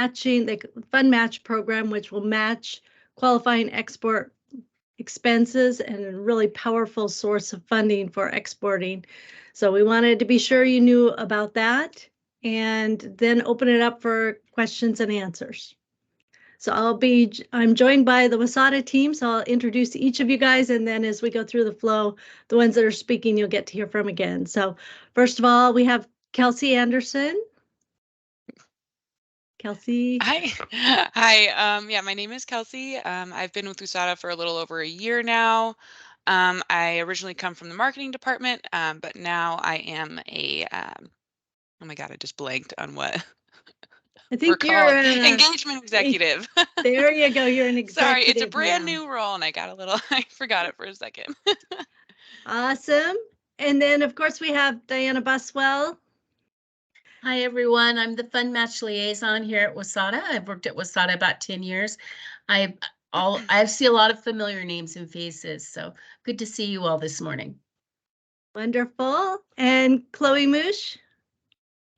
matching the fund match program, which will match qualifying export expenses and a really powerful source of funding for exporting. So we wanted to be sure you knew about that and then open it up for questions and answers. So I'm joined by the WUSATA team, so I'll introduce each of you guys, and then as we go through the flow, the ones that are speaking, you'll get to hear from again. So first of all, we have Kelsey Anderson. Kelsey. Hi. Hi. Yeah, my name is Kelsey. I've been with WUSATA for a little over a year now. I originally come from the marketing department, but now I am a, oh my God, I just blanked on what I think you're called. Engagement executive. There you go. You're an executive. Sorry, it's a brand new role and I got a little, I forgot it for a second. Awesome. And then of course we have Diana Buswell. Hi, everyone. I'm the Fund Match Liaison here at WUSATA. I've worked at WUSATA about 10 years. I see a lot of familiar names and faces, so good to see you all this morning. Wonderful. And Chloe Moosh.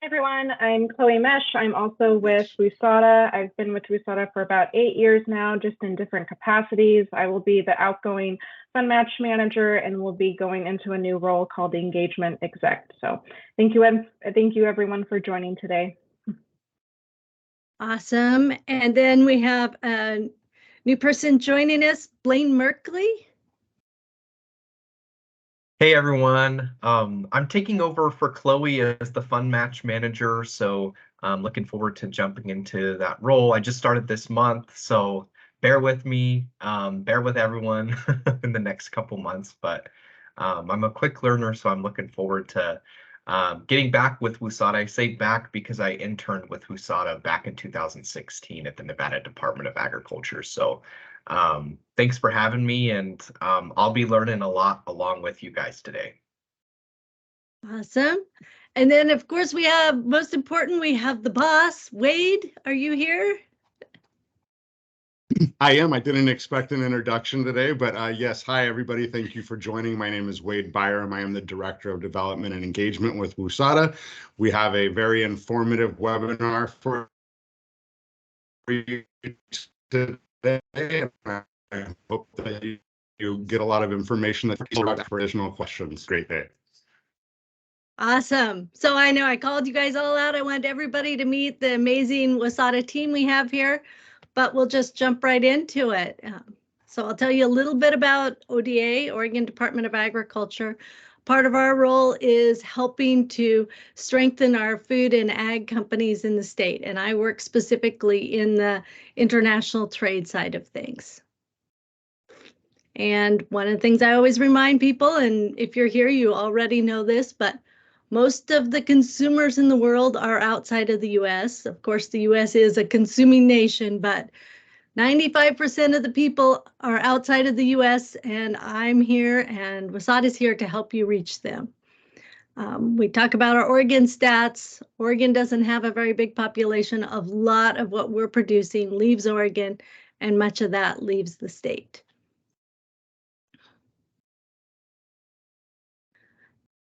Hi, everyone. I'm Chloe Mesh. I'm also with WUSATA. I've been with WUSATA for about 8 years now, just in different capacities. I will be the outgoing Fund Match Manager and will be going into a new role called the Engagement Exec. So thank you everyone for joining today. Awesome. And then we have a new person joining us, Blaine Merkley. Hey everyone, I'm taking over for Chloe as the Fund Match Manager, so I'm looking forward to jumping into that role. I just started this month, so bear with me, bear with everyone in the next couple months, but I'm a quick learner, so I'm looking forward to getting back with WUSATA. I say back because I interned with WUSATA back in 2016 at the Nevada Department of Agriculture, so thanks for having me, and I'll be learning a lot along with you guys today. Awesome. And then of course we have, most important, we have the boss. Wade, are you here? I am. I didn't expect an introduction today, but yes, hi everybody. Thank you for joining. My name is Wade Byram. I am the Director of Development and Engagement with WUSATA. We have a very informative webinar for you today. I hope that you get a lot of information that for additional questions. Great day. Awesome. So I know I called you guys all out. I wanted everybody to meet the amazing WUSATA team we have here, but we'll just jump right into it. So I'll tell you a little bit about ODA, Oregon Department of Agriculture. Part of our role is helping to strengthen our food and ag companies in the state, and I work specifically in the international trade side of things. And one of the things I always remind people, and if you're here, you already know this, but most of the consumers in the world are outside of the US. Of course, the US is a consuming nation, but 95% of the people are outside of the US, and I'm here and WUSATA is here to help you reach them. We talk about our Oregon stats. Oregon doesn't have a very big population. A lot of what we're producing leaves Oregon, and much of that leaves the state.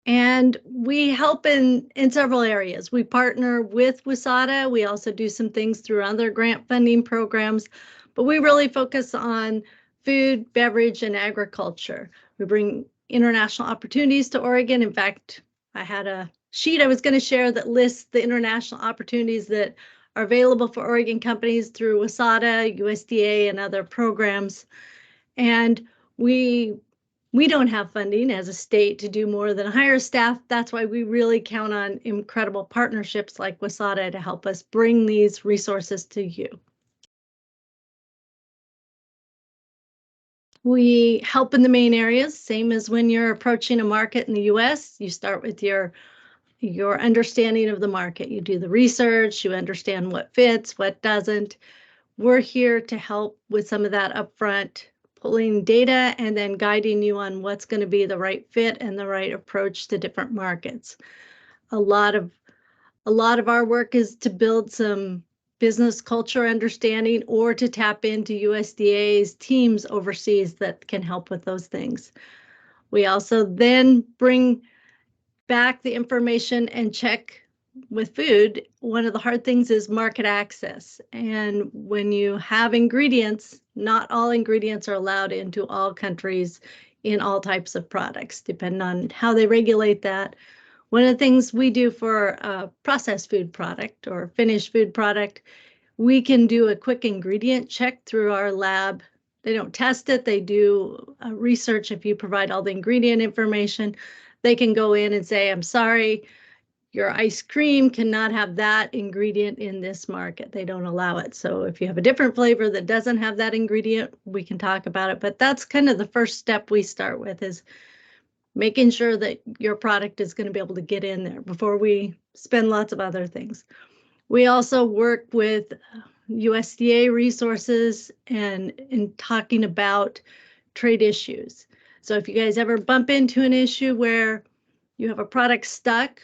And we help in several areas. We partner with WUSATA. We also do some things through other grant funding programs, but we really focus on food, beverage, and agriculture. We bring international opportunities to Oregon. In fact, I had a sheet I was going to share that lists the international opportunities that are available for Oregon companies through WUSATA, USDA, and other programs. And we don't have funding as a state to do more than hire staff. That's why we really count on incredible partnerships like WUSATA to help us bring these resources to you. We help in the main areas, same as when you're approaching a market in the US. You start with your understanding of the market. You do the research, you understand what fits, what doesn't. We're here to help with some of that upfront, pulling data and then guiding you on what's going to be the right fit and the right approach to different markets. A lot of our work is to build some business culture understanding or to tap into USDA's teams overseas that can help with those things. We also then bring back the information and check with food, one of the hard things is market access. And when you have ingredients, not all ingredients are allowed into all countries in all types of products, depending on how they regulate that. One of the things we do for a processed food product or finished food product, we can do a quick ingredient check through our lab. They don't test it, they do research. If you provide all the ingredient information, they can go in and say, I'm sorry, your ice cream cannot have that ingredient in this market. They don't allow it. So if you have a different flavor that doesn't have that ingredient, we can talk about it. But that's kind of the first step we start with, is making sure that your product is going to be able to get in there before we spend lots of other things. We also work with USDA resources and in talking about trade issues. So if you guys ever bump into an issue where you have a product stuck,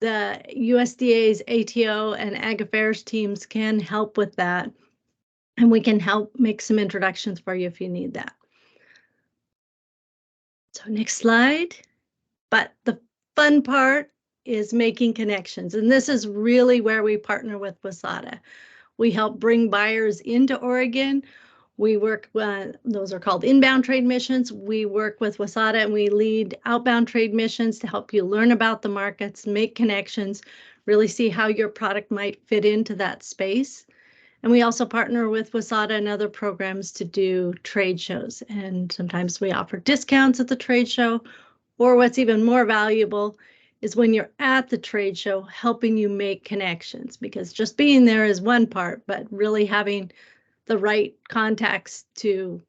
the USDA's ATO and Ag Affairs teams can help with that. And we can help make some introductions for you if you need that. So next slide. But the fun part is making connections. And this is really where we partner with WUSATA. We help bring buyers into Oregon. We work, those are called inbound trade missions. We work with WUSATA and we lead outbound trade missions to help you learn about the markets, make connections, really see how your product might fit into that space. And we also partner with WUSATA and other programs to do trade shows. And sometimes we offer discounts at the trade show, or what's even more valuable is when you're at the trade show, helping you make connections, because just being there is one part, but really having the right contacts to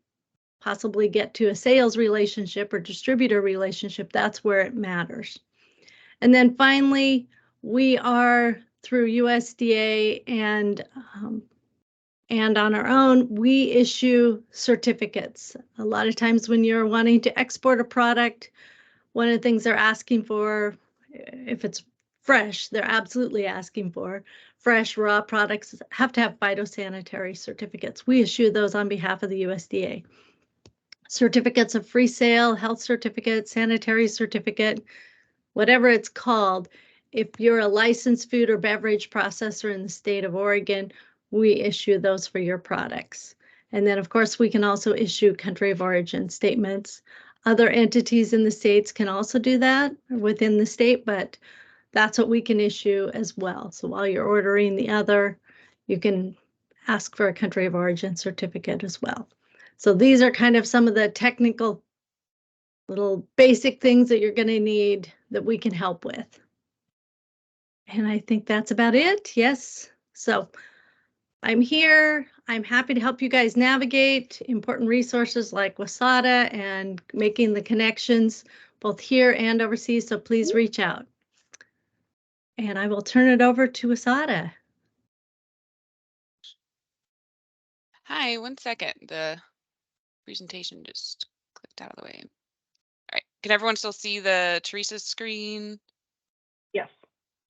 possibly get to a sales relationship or distributor relationship, that's where it matters. And then finally, we are through USDA and on our own, we issue certificates. A lot of times when you're wanting to export a product, one of the things they're asking for, if it's fresh, they're absolutely asking for fresh raw products have to have phytosanitary certificates. We issue those on behalf of the USDA. Certificates of free sale, health certificate, sanitary certificate, whatever it's called. If you're a licensed food or beverage processor in the state of Oregon, we issue those for your products. And then of course we can also issue country of origin statements. Other entities in the states can also do that within the state, but that's what we can issue as well. So while you're ordering the other, you can ask for a country of origin certificate as well. So these are kind of some of the technical little basic things that you're going to need that we can help with. And I think that's about it. Yes. So I'm here. I'm happy to help you guys navigate important resources like WUSATA and making the connections both here and overseas. So please reach out. And I will turn it over to WUSATA. Hi, one second. The presentation just clicked out of the way. All right. Can everyone still see the Teresa's screen? Yes.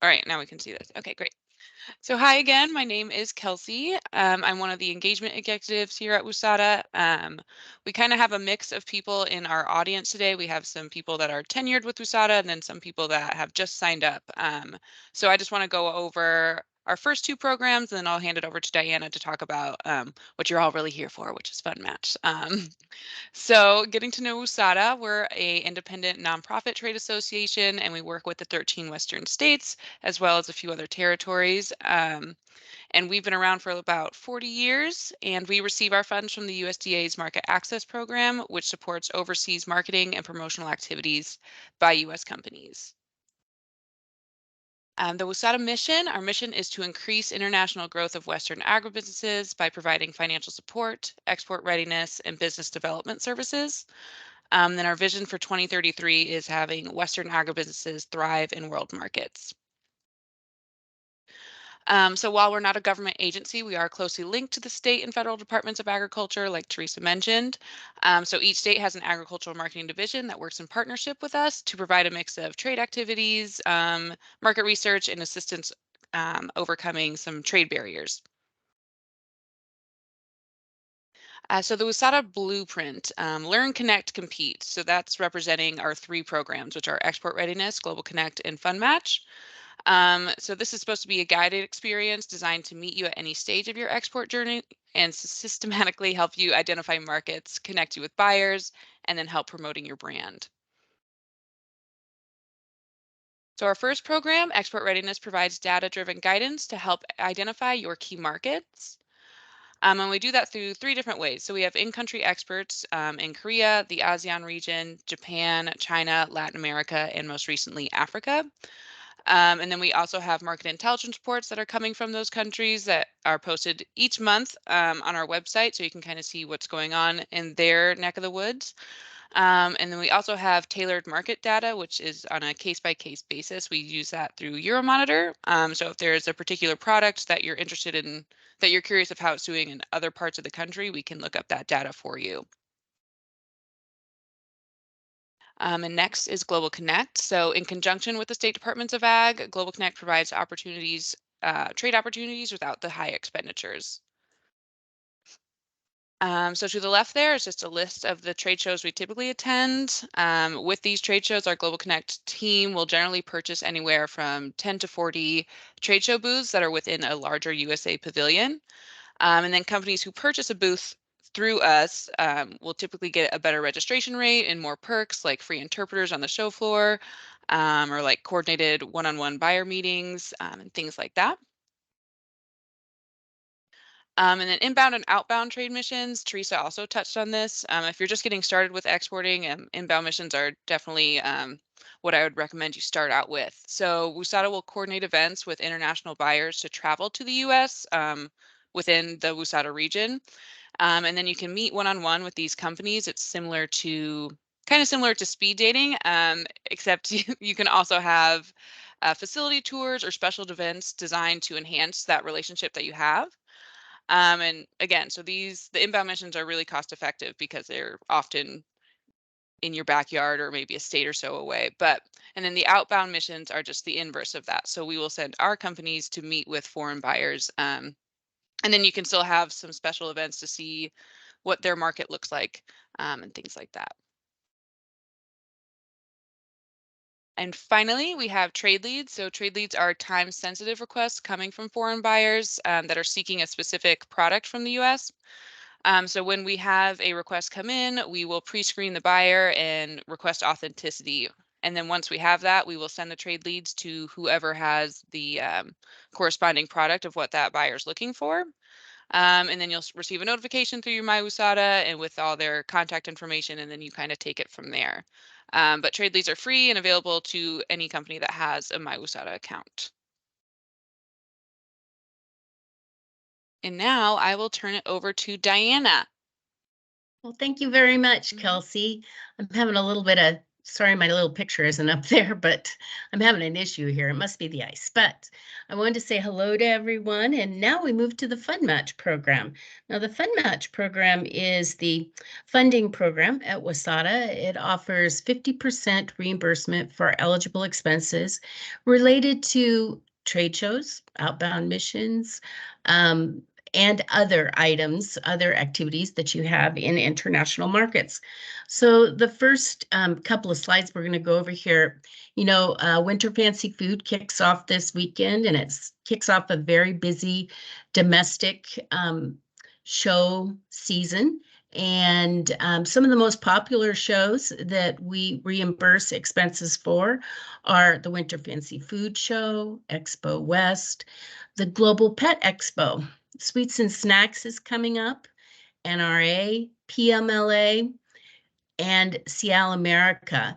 All right, now we can see this. Okay, great. So hi again, my name is Kelsey. I'm one of the engagement executives here at WUSATA. We kind of have a mix of people in our audience today. We have some people that are tenured with WUSATA and then some people that have just signed up. So I just want to go over our first two programs, and then I'll hand it over to Diana to talk about what you're all really here for, which is Fun Match. So getting to know WUSATA, we're a independent nonprofit trade association, and we work with the 13 Western states, as well as a few other territories. And we've been around for about 40 years, and we receive our funds from the USDA's Market Access Program, which supports overseas marketing and promotional activities by US companies. The WUSATA mission, our mission is to increase international growth of Western agribusinesses by providing financial support, export readiness, and business development services. Then our vision for 2033 is having Western agribusinesses thrive in world markets. So while we're not a government agency, we are closely linked to the state and federal departments of agriculture, like Teresa mentioned. So each state has an agricultural marketing division that works in partnership with us to provide a mix of trade activities, market research, and assistance overcoming some trade barriers. So the WUSATA blueprint, Learn, Connect, Compete. So that's representing our three programs, which are Export Readiness, Global Connect, and Fun Match. So this is supposed to be a guided experience designed to meet you at any stage of your export journey and systematically help you identify markets, connect you with buyers, and then help promoting your brand. So our first program, Export Readiness, provides data-driven guidance to help identify your key markets. And we do that through 3 different ways. So we have in-country experts in Korea, the ASEAN region, Japan, China, Latin America, and most recently Africa. And then we also have market intelligence reports that are coming from those countries that are posted each month on our website, so you can kind of see what's going on in their neck of the woods. And then we also have tailored market data, which is on a case-by-case basis. We use that through Euromonitor. So if there's a particular product that you're interested in, that you're curious of how it's doing in other parts of the country, we can look up that data for you. And next is Global Connect. So in conjunction with the State Departments of Ag, Global Connect provides opportunities, trade opportunities without the high expenditures. So to the left there is just a list of the trade shows we typically attend. With these trade shows, our Global Connect team will generally purchase anywhere from 10 to 40 trade show booths that are within a larger USA pavilion. And then companies who purchase a booth through us will typically get a better registration rate and more perks like free interpreters on the show floor or like coordinated one-on-one buyer meetings and things like that. And then inbound and outbound trade missions, Teresa also touched on this. If you're just getting started with exporting, inbound missions are definitely what I would recommend you start out with. So WUSATA will coordinate events with international buyers to travel to the US within the WUSATA region. And then you can meet one-on-one with these companies. It's kind of similar to speed dating, except you can also have facility tours or special events designed to enhance that relationship that you have. And again, so the inbound missions are really cost effective because they're often in your backyard or maybe a state or so away. And then the outbound missions are just the inverse of that. So we will send our companies to meet with foreign buyers. And then you can still have some special events to see what their market looks like and things like that. And finally, we have trade leads. So trade leads are time-sensitive requests coming from foreign buyers that are seeking a specific product from the US. So when we have a request come in, we will pre-screen the buyer and request authenticity. And then once we have that, we will send the trade leads to whoever has the corresponding product of what that buyer is looking for. And then you'll receive a notification through your WUSATA and with all their contact information, and then you kind of take it from there. But trade leads are free and available to any company that has a WUSATA account. And now I will turn it over to Diana. Well, thank you very much, Kelsey. I'm having a little bit of, sorry, my little picture isn't up there, but I'm having an issue here. It must be the ice. But I wanted to say hello to everyone. And now we move to the Fund Match program. Now, the Fund Match program is the funding program at WUSATA. It offers 50% reimbursement for eligible expenses related to trade shows, outbound missions, and other items, other activities that you have in international markets. So the first couple of slides we're going to go over here, Winter Fancy Food kicks off this weekend, and it kicks off a very busy domestic show season. And some of the most popular shows that we reimburse expenses for are the Winter Fancy Food Show, Expo West, the Global Pet Expo. Sweets and Snacks is coming up, NRA, PMLA, and Cial America.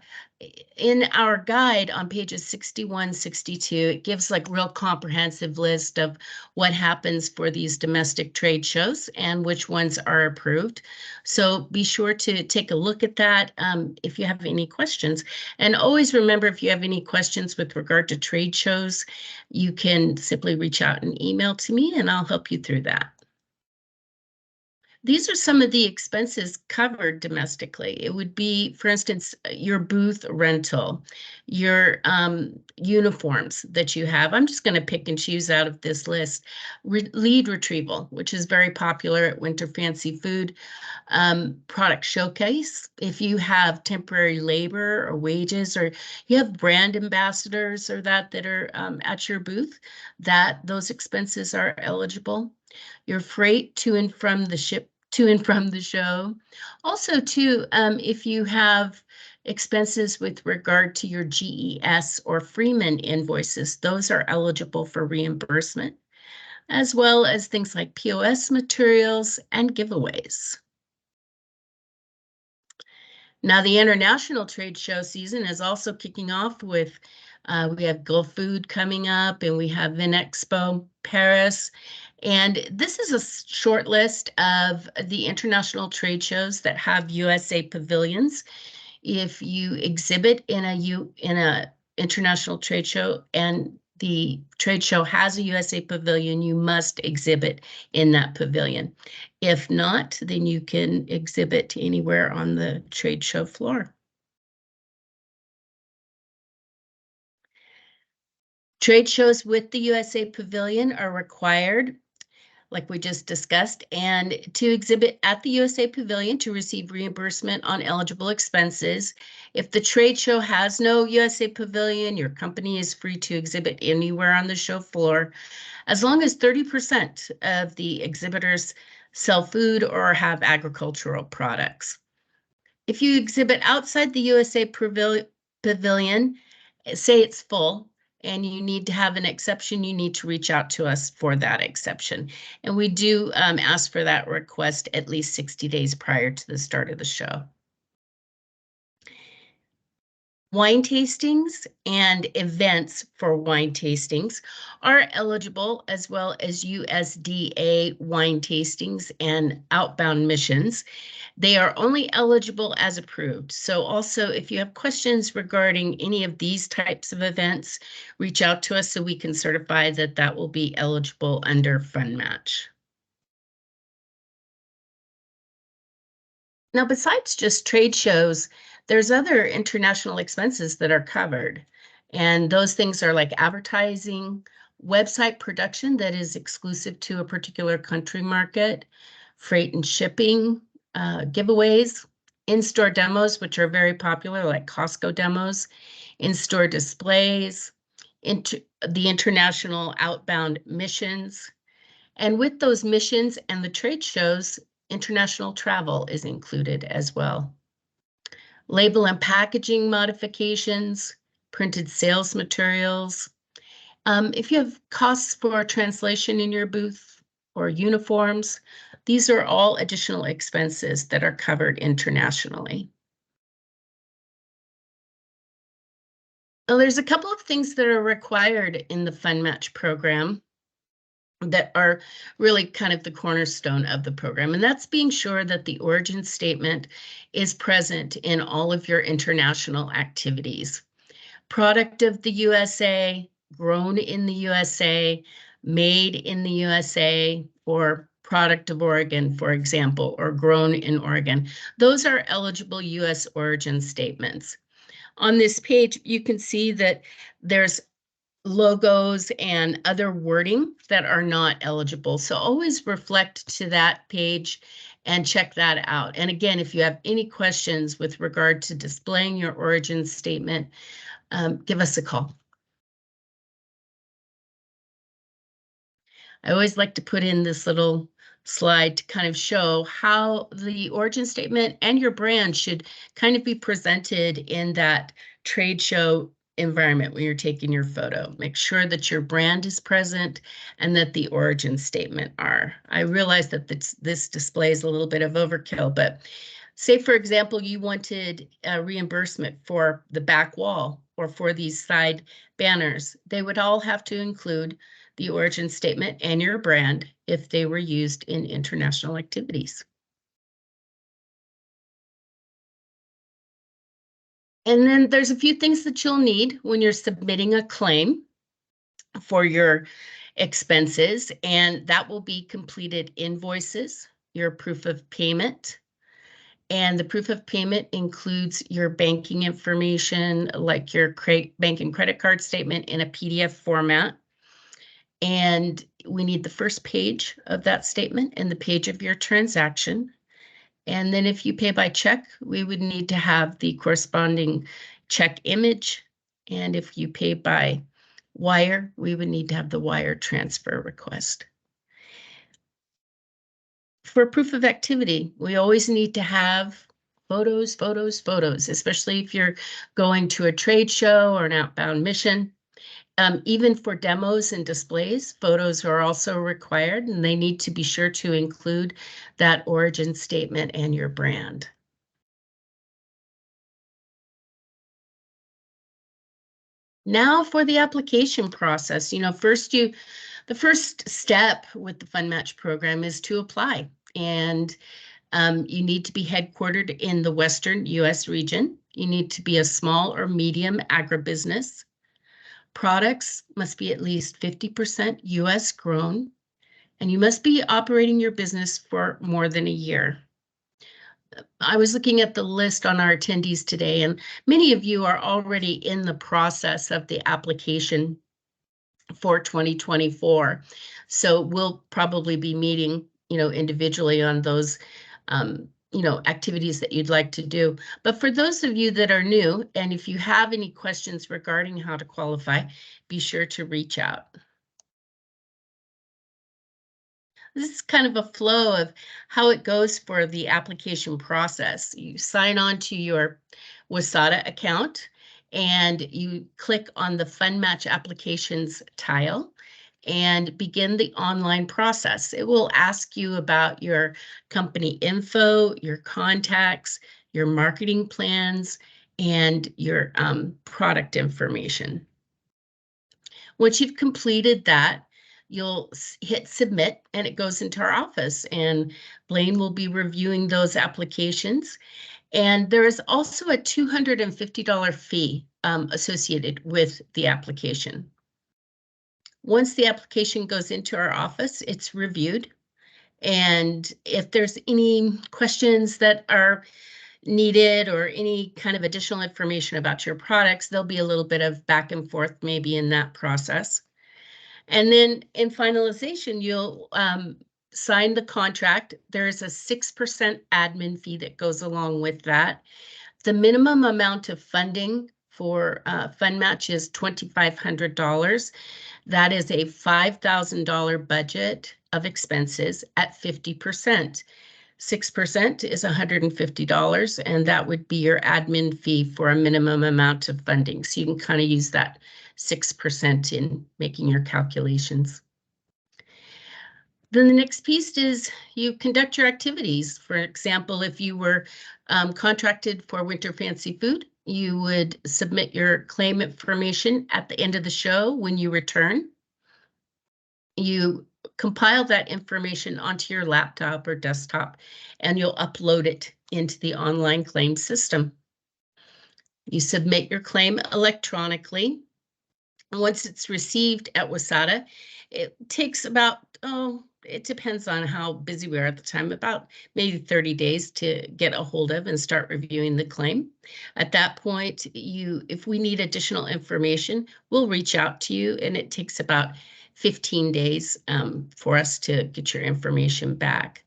In our guide on pages 61, 62, it gives like real comprehensive list of what happens for these domestic trade shows and which ones are approved. So be sure to take a look at that if you have any questions. And always remember, if you have any questions with regard to trade shows, you can simply reach out and email to me and I'll help you through that. These are some of the expenses covered domestically. It would be, for instance, your booth rental, your uniforms that you have. I'm just going to pick and choose out of this list. Lead retrieval, which is very popular at Winter Fancy Food. Product showcase, if you have temporary labor or wages, or you have brand ambassadors or that are at your booth, those expenses are eligible. Your freight to and from the show. Also, too, if you have expenses with regard to your GES or Freeman invoices, those are eligible for reimbursement, as well as things like POS materials and giveaways. Now, the international trade show season is also kicking off with, we have Gulf Food coming up, and we have Vinexpo Paris. And this is a short list of the international trade shows that have USA pavilions. If you exhibit in a international trade show and the trade show has a USA pavilion, you must exhibit in that pavilion. If not, then you can exhibit anywhere on the trade show floor. Trade shows with the USA pavilion are required, like we just discussed, and to exhibit at the USA Pavilion to receive reimbursement on eligible expenses. If the trade show has no USA Pavilion, your company is free to exhibit anywhere on the show floor, as long as 30% of the exhibitors sell food or have agricultural products. If you exhibit outside the USA Pavilion, say it's full, and you need to have an exception, you need to reach out to us for that exception. And we do ask for that request at least 60 days prior to the start of the show. Wine tastings and events for wine tastings are eligible, as well as USDA wine tastings and outbound missions. They are only eligible as approved. So also, if you have questions regarding any of these types of events, reach out to us so we can certify that that will be eligible under Fund Match. Now, besides just trade shows, there's other international expenses that are covered. And those things are like advertising, website production that is exclusive to a particular country market, freight and shipping, giveaways, in-store demos, which are very popular, like Costco demos, in-store displays, the international outbound missions. And with those missions and the trade shows, international travel is included as well. Label and packaging modifications, printed sales materials. If you have costs for translation in your booth or uniforms, these are all additional expenses that are covered internationally. Now, there's a couple of things that are required in the Fund Match program that are really kind of the cornerstone of the program, and that's being sure that the origin statement is present in all of your international activities. Product of the USA, grown in the USA, made in the USA, or product of Oregon, for example, or grown in Oregon. Those are eligible US origin statements. On this page, you can see that there's logos and other wording that are not eligible. So always reflect to that page and check that out. And again, if you have any questions with regard to displaying your origin statement, give us a call. I always like to put in this little slide to kind of show how the origin statement and your brand should kind of be presented in that trade show environment when you're taking your photo. Make sure that your brand is present and that the origin statement are. I realize that this displays a little bit of overkill, but say, for example, you wanted a reimbursement for the back wall or for these side banners. They would all have to include the origin statement and your brand if they were used in international activities. And then there's a few things that you'll need when you're submitting a claim for your expenses, and that will be completed invoices, your proof of payment. And the proof of payment includes your banking information, like your bank and credit card statement in a PDF format. And we need the first page of that statement and the page of your transaction. And then if you pay by check, we would need to have the corresponding check image. And if you pay by wire, we would need to have the wire transfer request. For proof of activity, we always need to have photos, especially if you're going to a trade show or an outbound mission. Even for demos and displays, photos are also required, and they need to be sure to include that origin statement and your brand. Now for the application process, the first step with the Fund Match program is to apply. And you need to be headquartered in the Western US region. You need to be a small or medium agribusiness. Products must be at least 50% US grown, and you must be operating your business for more than a year. I was looking at the list on our attendees today, and many of you are already in the process of the application for 2024. So we'll probably be meeting, individually on those, activities that you'd like to do. But for those of you that are new, and if you have any questions regarding how to qualify, be sure to reach out. This is kind of a flow of how it goes for the application process. You sign on to your WUSATA account and you click on the Fund Match Applications tile and begin the online process. It will ask you about your company info, your contacts, your marketing plans, and your product information. Once you've completed that, you'll hit submit and it goes into our office, and Blaine will be reviewing those applications. And there is also a $250 fee associated with the application. Once the application goes into our office, it's reviewed. And if there's any questions that are needed or any kind of additional information about your products, there'll be a little bit of back and forth maybe in that process. And then in finalization, you'll sign the contract. There's a 6% admin fee that goes along with that. The minimum amount of funding for Fund Match is $2,500. That is a $5,000 budget of expenses at 50%. 6% is $150, and that would be your admin fee for a minimum amount of funding. So you can kind of use that 6% in making your calculations. Then the next piece is you conduct your activities. For example, if you were contracted for Winter Fancy Food, you would submit your claim information at the end of the show when you return. You compile that information onto your laptop or desktop, and you'll upload it into the online claim system. You submit your claim electronically. Once it's received at WUSATA, it takes about, it depends on how busy we are at the time, about maybe 30 days to get a hold of and start reviewing the claim. At that point, if we need additional information, we'll reach out to you, and it takes about 15 days for us to get your information back.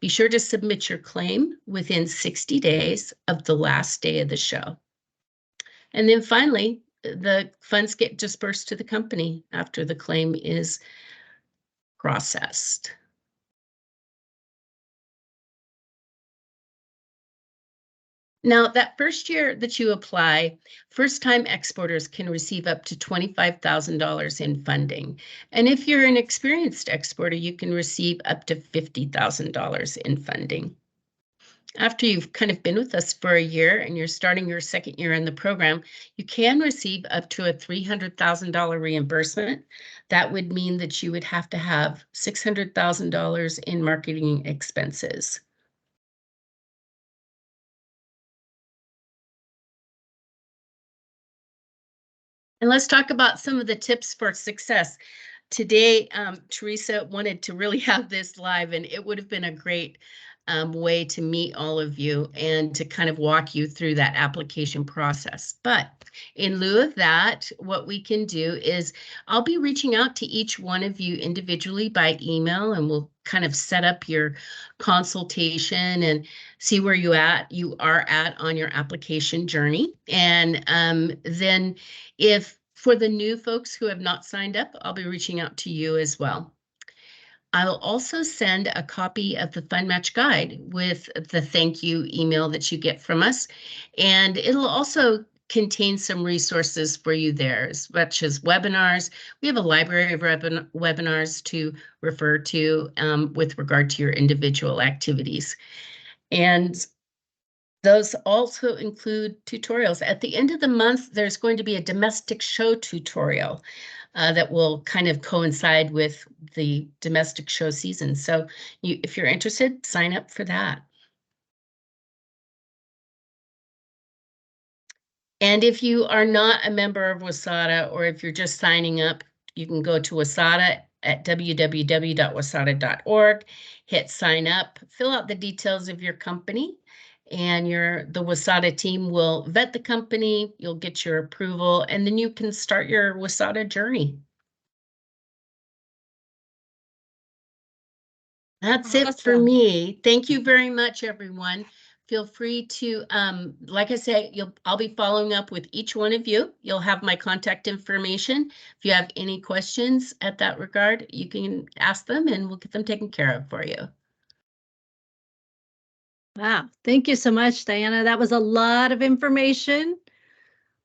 Be sure to submit your claim within 60 days of the last day of the show. And then finally, the funds get dispersed to the company after the claim is processed. Now, that first year that you apply, first-time exporters can receive up to $25,000 in funding. And if you're an experienced exporter, you can receive up to $50,000 in funding. After you've kind of been with us for a year and you're starting your second year in the program, you can receive up to a $300,000 reimbursement. That would mean that you would have to have $600,000 in marketing expenses. And let's talk about some of the tips for success. today, Teresa wanted to really have this live, and it would have been a great way to meet all of you and to kind of walk you through that application process. But in lieu of that, what we can do is I'll be reaching out to each one of you individually by email, and we'll kind of set up your consultation and see where you are at on your application journey. And then if for the new folks who have not signed up, I'll be reaching out to you as well. I'll also send a copy of the Fund Match Guide with the thank you email that you get from us. And it'll also contain some resources for you there, such as webinars. We have a library of webinars to refer to with regard to your individual activities. And those also include tutorials. At the end of the month, there's going to be a domestic show tutorial that will kind of coincide with the domestic show season. So if you're interested, sign up for that. And if you are not a member of WUSATA, or if you're just signing up, you can go to WUSATA at www.wusata.org, hit sign up, fill out the details of your company, and the WUSATA team will vet the company, you'll get your approval, and then you can start your WUSATA journey. That's it for Awesome. me. Thank you very much, everyone. Feel free to, like I say, I'll be following up with each one of you. You'll have my contact information. If you have any questions at that regard, you can ask them and we'll get them taken care of for you. Wow. Thank you so much, Diana. That was a lot of information.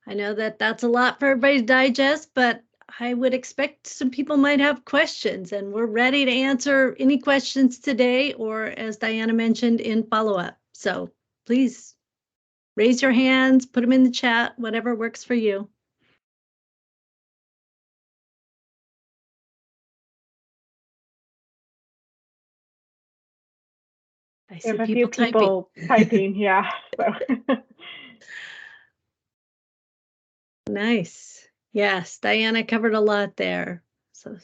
I know that that's a lot for everybody to digest, but I would expect some people might have questions, and we're ready to answer any questions today, or as Diana mentioned, in follow-up. So please raise your hands, put them in the chat, whatever works for you. I see There's a few people typing. people typing, yeah. So. Nice. Yes, Diana covered a lot there. So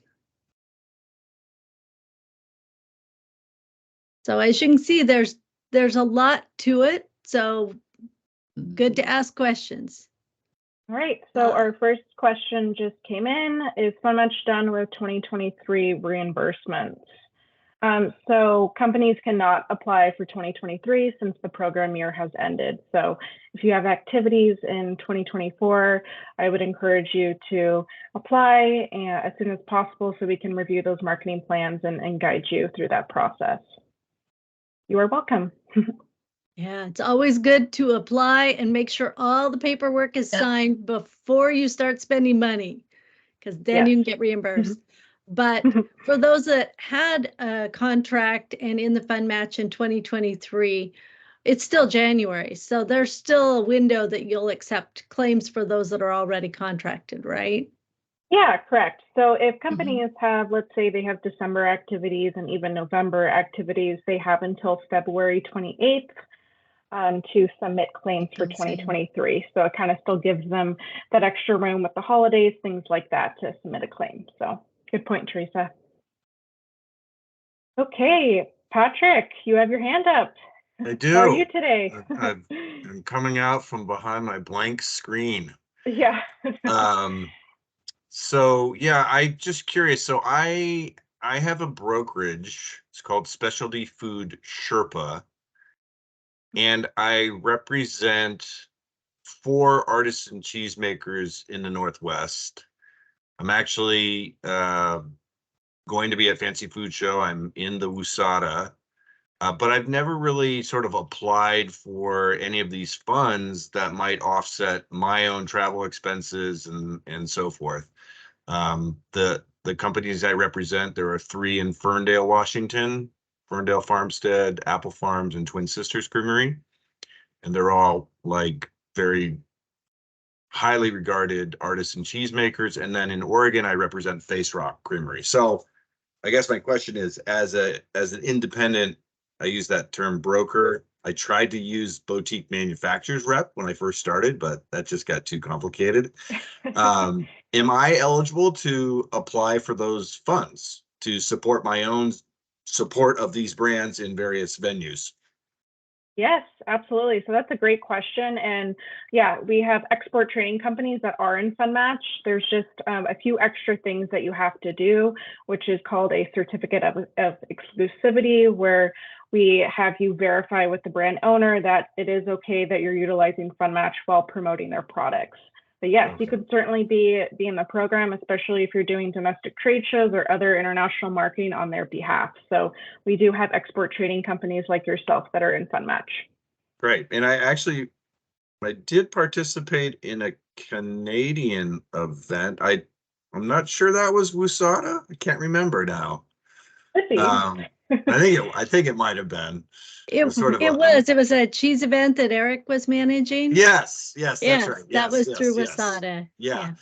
as you can see, there's a lot to it. So good to ask questions. All right, so our first question just came in. Is Fund Match done with 2023 reimbursements? So companies cannot apply for 2023 since the program year has ended. So if you have activities in 2024, I would encourage you to apply as soon as possible so we can review those marketing plans and guide you through that process. You are welcome. Yeah, it's always good to apply and make sure all the paperwork is signed before you start spending money, because then you can get reimbursed. But for those that had a contract and in the fund match in 2023, it's still January. So there's still a window that you'll accept claims for those that are already contracted, right? Yeah, correct. So if companies have, let's say they have December activities and even November activities, they have until February 28th to submit claims for 2023. So it kind of still gives them that extra room with the holidays, things like that, to submit a claim. So good point, Teresa. Okay, Patrick, you have your hand up. I do. How are you today? I'm coming out from behind my blank screen. Yeah. So yeah, I just curious. So I have a brokerage. It's called Specialty Food Sherpa, and I represent 4 artisan cheesemakers in the Northwest. I'm actually going to be at Fancy Food Show. I'm in the WUSATA, but I've never really sort of applied for any of these funds that might offset my own travel expenses and so forth. The companies I represent, there are 3 in Ferndale, Washington: Ferndale Farmstead, Apple Farms, and Twin Sisters Creamery. And they're all like very highly regarded artisan cheesemakers. And then in Oregon, I represent Face Rock Creamery. So I guess my question is, as an independent, I use that term broker. I tried to use boutique manufacturers rep when I first started, but that just got too complicated. am I eligible to apply for those funds to support my own support of these brands in various venues? Yes, absolutely. So that's a great question. And yeah, we have export training companies that are in Fund Match. There's just a few extra things that you have to do, which is called a certificate of exclusivity, where we have you verify with the brand owner that it is okay that you're utilizing Fund Match while promoting their products. But yes, you could certainly be in the program, especially if you're doing domestic trade shows or other international marketing on their behalf. So we do have export trading companies like yourself that are in Fund Match. Great. And I did participate in a Canadian event. I'm not sure that was WUSATA. I can't remember now. I think it might have been. It was a cheese event that Eric was managing. Yes, that's right. That was Yes, through yes. WUSATA. Yeah.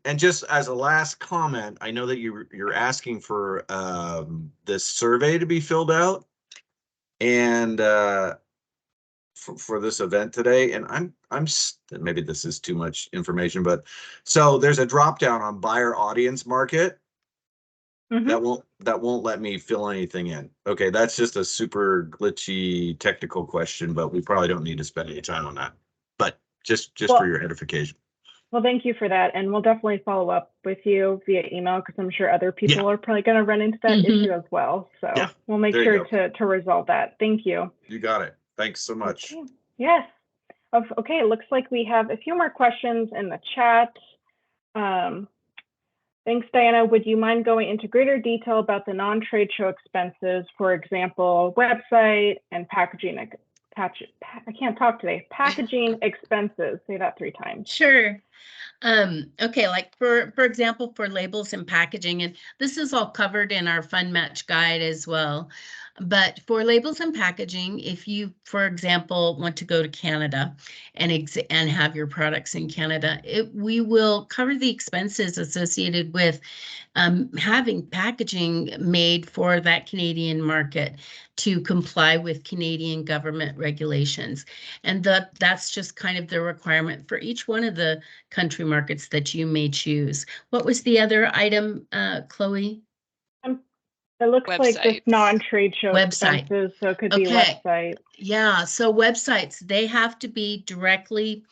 And just as a last comment, I know that you're asking for this survey to be filled out, and for this event today. And I'm maybe this is too much information, but so there's a drop down on buyer audience market. That won't let me fill anything in. Okay, that's just a super glitchy technical question, but we probably don't need to spend any time on that. But just for your edification. Well, thank you for that. And we'll definitely follow up with you via email, because I'm sure other people are probably going to run into that issue as well. So we'll make sure to resolve that. Thank you. You got it. Thanks so much. Okay. Yes. Okay, it looks like we have a few more questions in the chat. Thanks, Diana. Would you mind going into greater detail about the non-trade show expenses, for example, website and packaging? I can't talk today. Packaging expenses. Say that 3 times. Sure. Okay, like for example, for labels and packaging, and this is all covered in our Fund Match guide as well. But for labels and packaging, if you, for example, want to go to Canada and have your products in Canada, we will cover the expenses associated with having packaging made for that Canadian market to comply with Canadian government regulations. And that's just kind of the requirement for each one of the country markets that you may choose. What was the other item, Chloe? It looks like this non-trade show expenses, so it could be website. Yeah, so websites, they have to be directly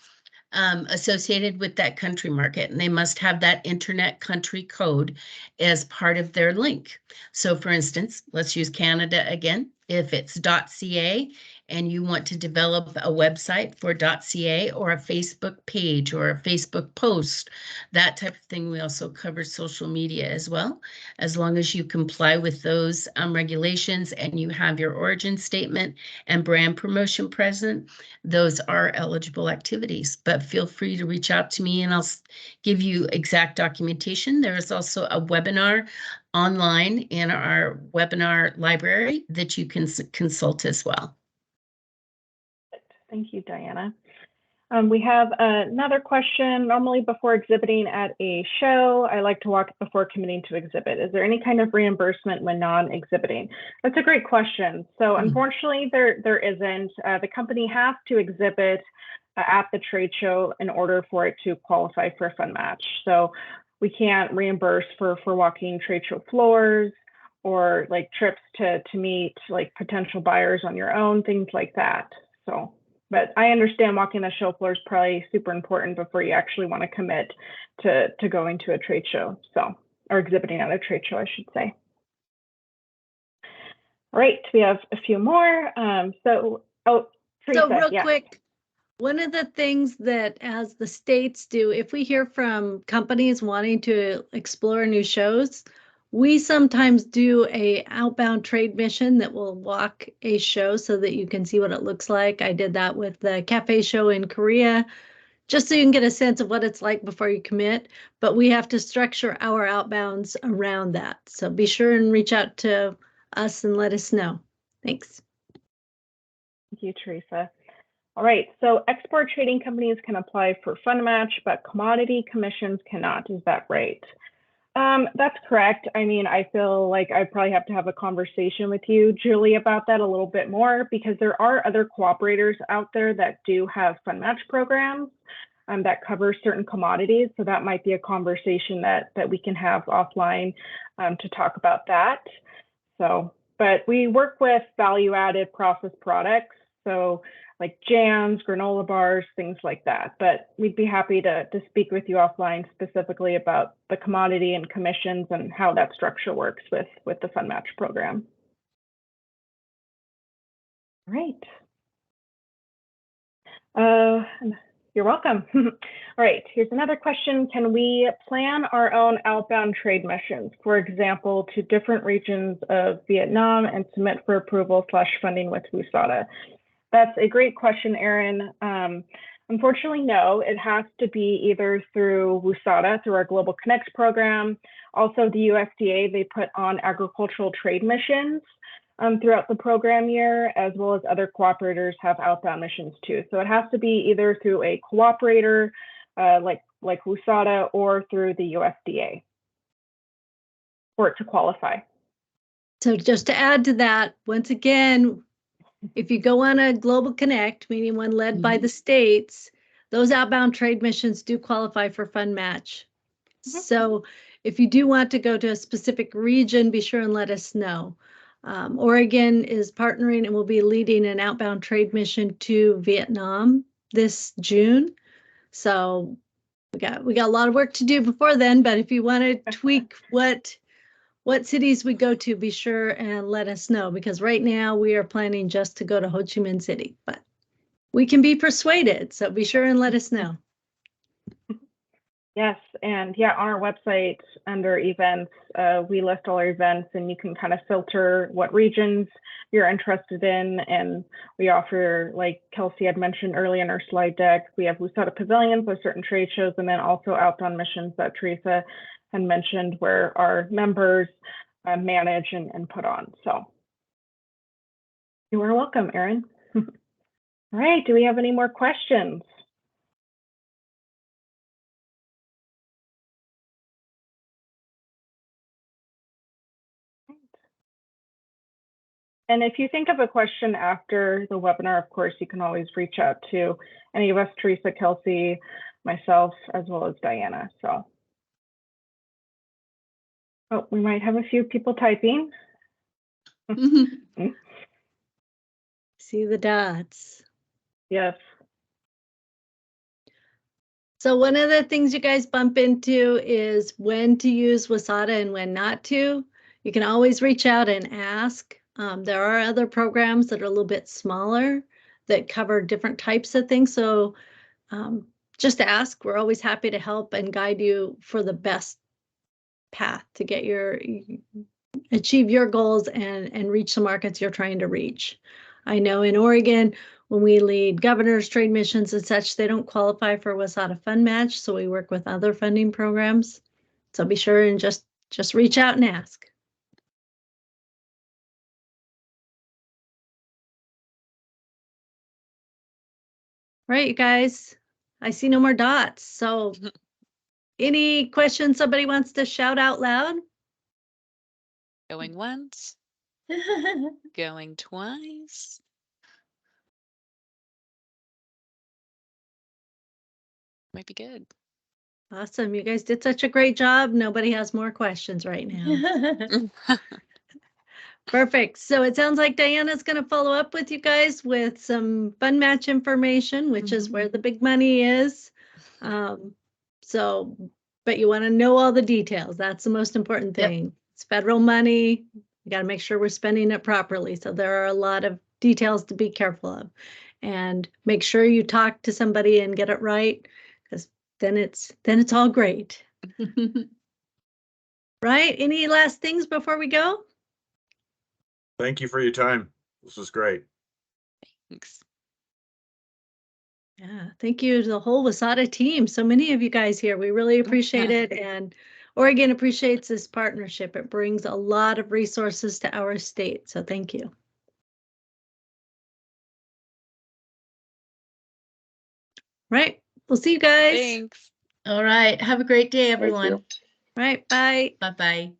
associated with that country market, and they must have that internet country code as part of their link. So for instance, let's use Canada again. If it's .ca and you want to develop a website for .ca or a Facebook page or a Facebook post, that type of thing, we also cover social media as well. As long as you comply with those regulations and you have your origin statement and brand promotion present, those are eligible activities. But feel free to reach out to me and I'll give you exact documentation. There is also a webinar online in our webinar library that you can consult as well. Thank you, Diana. We have another question. Normally before exhibiting at a show, I like to walk before committing to exhibit. Is there any kind of reimbursement when non-exhibiting? That's a great question. So unfortunately, there isn't. The company has to exhibit at the trade show in order for it to qualify for a Fund Match. So we can't reimburse for walking trade show floors or like trips to meet like potential buyers on your own, things like that. So, but I understand walking the show floor is probably super important before you actually want to commit to going to a trade show, so, or exhibiting at a trade show, I should say. All right, we have a few more. Teresa, so real quick, one of the things that as the states do, if we hear from companies wanting to explore new shows, we sometimes do a outbound trade mission that will walk a show so that you can see what it looks like. I did that with the cafe show in Korea, just so you can get a sense of what it's like before you commit. But we have to structure our outbounds around that. So be sure and reach out to us and let us know. Thanks. Thank you, Teresa. All right, so export trading companies can apply for Fund Match, but commodity commissions cannot. Is that right? That's correct. I mean, I feel like I probably have to have a conversation with you, Julie, about that a little bit more, because there are other cooperators out there that do have Fund Match programs. that covers certain commodities. So that might be a conversation that we can have offline to talk about that. So, but we work with value-added processed products, so like jams, granola bars, things like that. But we'd be happy to speak with you offline specifically about the commodity and commissions and how that structure works with the Fund Match program. All right. You're welcome. All right, here's another question. Can we plan our own outbound trade missions, for example, to different regions of Vietnam and submit for approval / funding with WUSATA? That's a great question, Erin. Unfortunately, no, it has to be either through WUSATA, through our Global Connects program. Also, the USDA, they put on agricultural trade missions throughout the program year, as well as other cooperators have outbound missions too. So it has to be either through a cooperator like WUSATA or through the USDA for it to qualify. So just to add to that, once again, if you go on a Global Connect, meaning one led by the states, those outbound trade missions do qualify for Fund Match. So if you do want to go to a specific region, be sure and let us know. Oregon is partnering and will be leading an outbound trade mission to Vietnam this June. So we got a lot of work to do before then, but if you want to tweak what cities we go to, be sure and let us know, because right now we are planning just to go to Ho Chi Minh City, but we can be persuaded. So be sure and let us know. Yes, and yeah, on our website under events, we list all our events, and you can kind of filter what regions you're interested in. And we offer, like Kelsey had mentioned earlier in our slide deck, we have WUSATA pavilions or certain trade shows, and then also outbound missions that Teresa had mentioned where our members manage and put on. So you are welcome, Erin. All right, do we have any more questions? And if you think of a question after the webinar, of course, you can always reach out to any of us, Teresa, Kelsey, myself, as well as Diana. So, oh, we might have a few people typing. See the dots. Yes. So one of the things you guys bump into is when to use WUSATA and when not to. You can always reach out and ask. There are other programs that are a little bit smaller that cover different types of things. So just ask. We're always happy to help and guide you for the best path to get achieve your goals and reach the markets you're trying to reach. I know in Oregon, when we lead governors, trade missions and such, they don't qualify for WUSATA Fund Match, so we work with other funding programs. So be sure and just reach out and ask. Right, you guys, I see no more dots. So any questions somebody wants to shout out loud? Going once, going twice. Might be good. Awesome. You guys did such a great job. Nobody has more questions right now. Perfect. So it sounds like Diana's going to follow up with you guys with some Fund Match information, which is where the big money is. But you want to know all the details. That's the most important thing. Yep. It's federal money. You got to make sure we're spending it properly. So there are a lot of details to be careful of, and make sure you talk to somebody and get it right, because then it's all great. Right? Any last things before we go? Thank you for your time. This was great. Thanks. Yeah, thank you to the whole WUSATA team. So many of you guys here. We really appreciate it. And Oregon appreciates this partnership. It brings a lot of resources to our state. So thank you. Right. We'll see you guys. Thanks. All right. Have a great day, everyone. Right. Bye. Bye-bye.